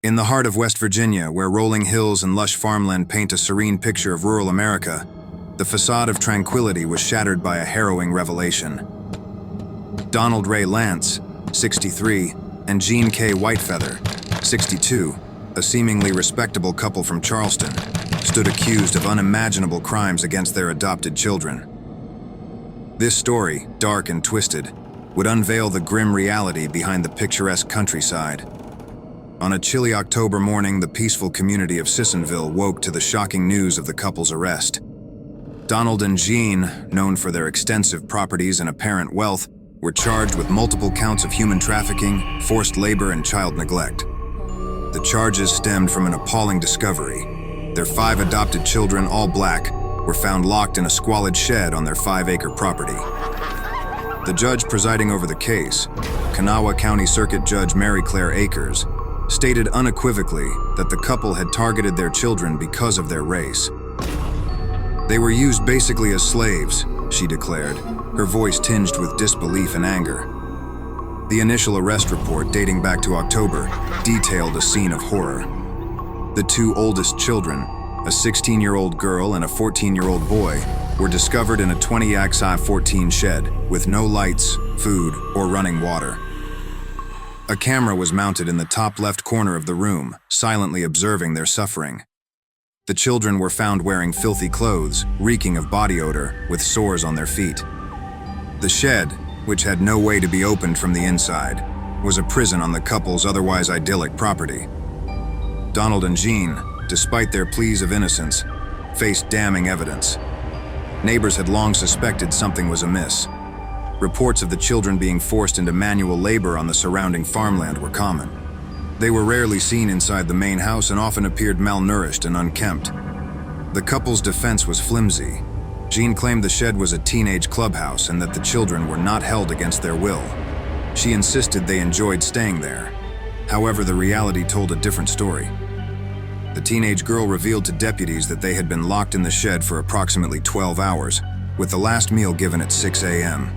In the heart of West Virginia, where rolling hills and lush farmland paint a serene picture of rural America, the facade of tranquility was shattered by a harrowing revelation. Donald Ray Lantz, 63, and Jeanne K. Whitefeather, 62, a seemingly respectable couple from Charleston, stood accused of unimaginable crimes against their adopted children. This story, dark and twisted, would unveil the grim reality behind the picturesque countryside. On a chilly October morning, the peaceful community of Sissonville woke to the shocking news of the couple's arrest. Donald and Jeanne, known for their extensive properties and apparent wealth, were charged with multiple counts of human trafficking, forced labor, and child neglect. The charges stemmed from an appalling discovery. Their 5 adopted children, all black, were found locked in a squalid shed on their 5-acre property. The judge presiding over the case, Kanawha County Circuit Judge Maryclaire Akers, stated unequivocally that the couple had targeted their children because of their race. They were used basically as slaves, she declared, her voice tinged with disbelief and anger. The initial arrest report, dating back to October, detailed a scene of horror. The 2 oldest children, a 16-year-old girl and a 14-year-old boy, were discovered in a 20x14 shed with no lights, food, or running water. A camera was mounted in the top left corner of the room, silently observing their suffering. The children were found wearing filthy clothes, reeking of body odor, with sores on their feet. The shed, which had no way to be opened from the inside, was a prison on the couple's otherwise idyllic property. Donald and Jeanne, despite their pleas of innocence, faced damning evidence. Neighbors had long suspected something was amiss. Reports of the children being forced into manual labor on the surrounding farmland were common. They were rarely seen inside the main house and often appeared malnourished and unkempt. The couple's defense was flimsy. Jeanne claimed the shed was a teenage clubhouse and that the children were not held against their will. She insisted they enjoyed staying there. However, the reality told a different story. The teenage girl revealed to deputies that they had been locked in the shed for approximately 12 hours, with the last meal given at 6 a.m.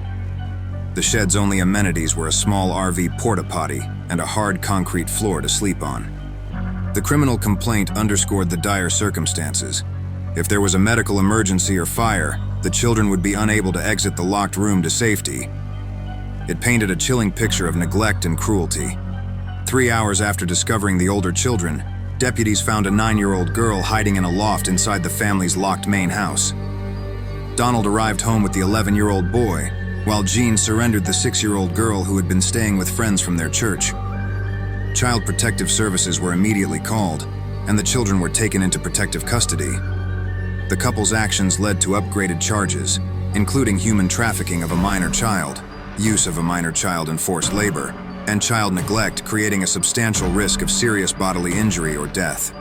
The shed's only amenities were a small RV porta-potty and a hard concrete floor to sleep on. The criminal complaint underscored the dire circumstances. If there was a medical emergency or fire, the children would be unable to exit the locked room to safety. It painted a chilling picture of neglect and cruelty. 3 hours after discovering the older children, deputies found a 9-year-old girl hiding in a loft inside the family's locked main house. Donald arrived home with the 11-year-old boy, while Jeanne surrendered the 6-year-old girl who had been staying with friends from their church. Child Protective Services were immediately called, and the children were taken into protective custody. The couple's actions led to upgraded charges, including human trafficking of a minor child, use of a minor child in forced labor, and child neglect, creating a substantial risk of serious bodily injury or death.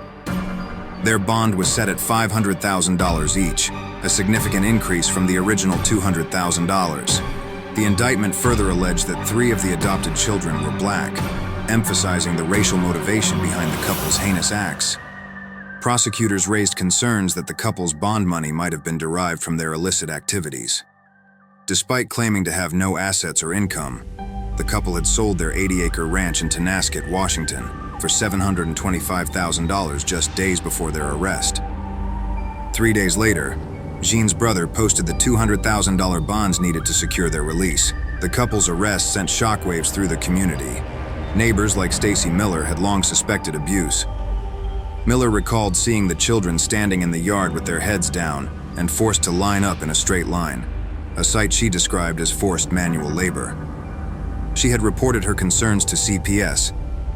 Their bond was set at $500,000 each, a significant increase from the original $200,000. The indictment further alleged that 3 of the adopted children were black, emphasizing the racial motivation behind the couple's heinous acts. Prosecutors raised concerns that the couple's bond money might have been derived from their illicit activities. Despite claiming to have no assets or income, the couple had sold their 80-acre ranch in Tonasket, Washington, for $725,000 just days before their arrest. 3 days later, Jeanne's brother posted the $200,000 bonds needed to secure their release. The couple's arrest sent shockwaves through the community. Neighbors like Stacy Miller had long suspected abuse. Miller recalled seeing the children standing in the yard with their heads down and forced to line up in a straight line, a sight she described as forced manual labor. She had reported her concerns to CPS,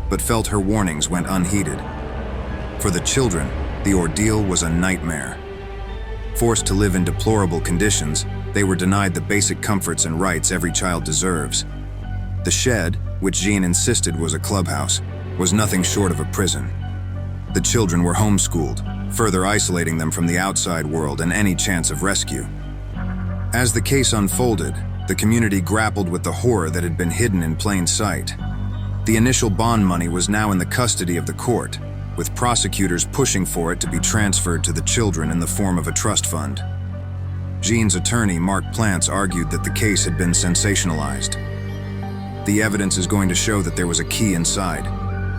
but felt her warnings went unheeded. For the children, the ordeal was a nightmare. Forced to live in deplorable conditions, they were denied the basic comforts and rights every child deserves. The shed, which Jeanne insisted was a clubhouse, was nothing short of a prison. The children were homeschooled, further isolating them from the outside world and any chance of rescue. As the case unfolded, the community grappled with the horror that had been hidden in plain sight. The initial bond money was now in the custody of the court, with prosecutors pushing for it to be transferred to the children in the form of a trust fund. Jeanne's attorney, Mark Plants, argued that the case had been sensationalized. The evidence is going to show that there was a key inside.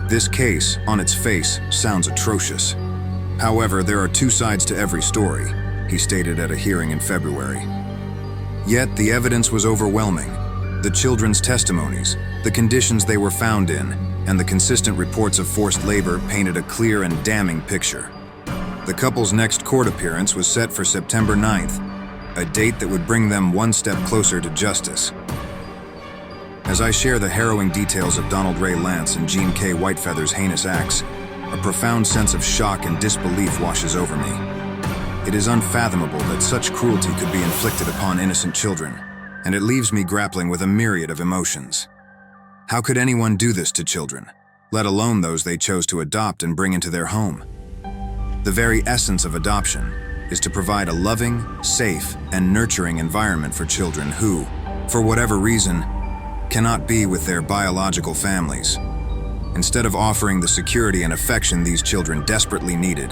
This case, on its face, sounds atrocious. However, there are two sides to every story, he stated at a hearing in February. Yet, the evidence was overwhelming. The children's testimonies, the conditions they were found in, and the consistent reports of forced labor painted a clear and damning picture. The couple's next court appearance was set for September 9th, a date that would bring them one step closer to justice. As I share the harrowing details of Donald Ray Lantz and Jeanne K. Whitefeather's heinous acts, a profound sense of shock and disbelief washes over me. It is unfathomable that such cruelty could be inflicted upon innocent children, and it leaves me grappling with a myriad of emotions. How could anyone do this to children, let alone those they chose to adopt and bring into their home? The very essence of adoption is to provide a loving, safe, and nurturing environment for children who, for whatever reason, cannot be with their biological families. Instead of offering the security and affection these children desperately needed,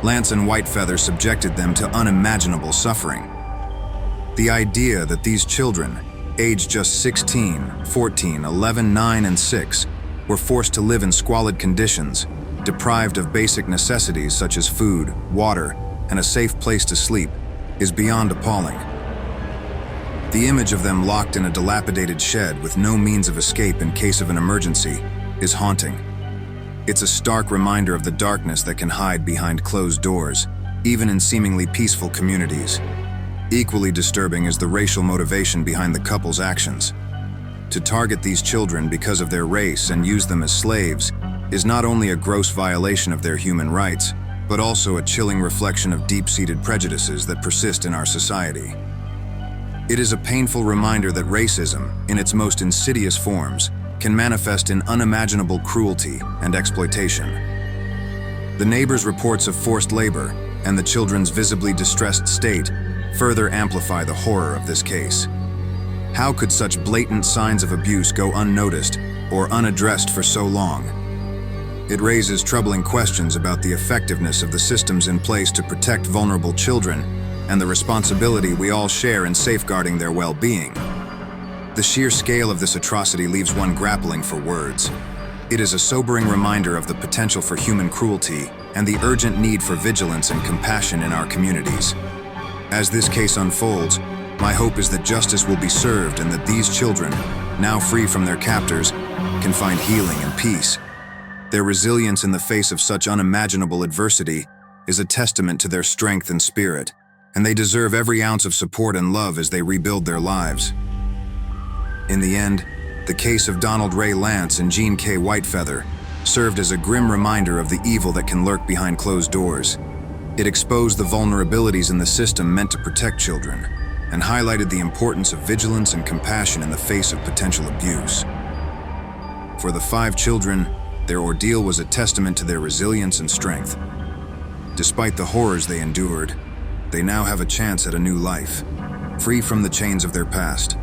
Lantz and Whitefeather subjected them to unimaginable suffering. The idea that these children, aged just 16, 14, 11, 9, and 6, were forced to live in squalid conditions, deprived of basic necessities such as food, water, and a safe place to sleep, is beyond appalling. The image of them locked in a dilapidated shed with no means of escape in case of an emergency is haunting. It's a stark reminder of the darkness that can hide behind closed doors, even in seemingly peaceful communities. Equally disturbing is the racial motivation behind the couple's actions. To target these children because of their race and use them as slaves is not only a gross violation of their human rights, but also a chilling reflection of deep-seated prejudices that persist in our society. It is a painful reminder that racism, in its most insidious forms, can manifest in unimaginable cruelty and exploitation. The neighbors' reports of forced labor and the children's visibly distressed state further amplify the horror of this case. How could such blatant signs of abuse go unnoticed or unaddressed for so long? It raises troubling questions about the effectiveness of the systems in place to protect vulnerable children and the responsibility we all share in safeguarding their well-being. The sheer scale of this atrocity leaves one grappling for words. It is a sobering reminder of the potential for human cruelty and the urgent need for vigilance and compassion in our communities. As this case unfolds, my hope is that justice will be served and that these children, now free from their captors, can find healing and peace. Their resilience in the face of such unimaginable adversity is a testament to their strength and spirit, and they deserve every ounce of support and love as they rebuild their lives. In the end, the case of Donald Ray Lantz and Jeanne K. Whitefeather served as a grim reminder of the evil that can lurk behind closed doors. It exposed the vulnerabilities in the system meant to protect children, and highlighted the importance of vigilance and compassion in the face of potential abuse. For the 5 children, their ordeal was a testament to their resilience and strength. Despite the horrors they endured, they now have a chance at a new life, free from the chains of their past.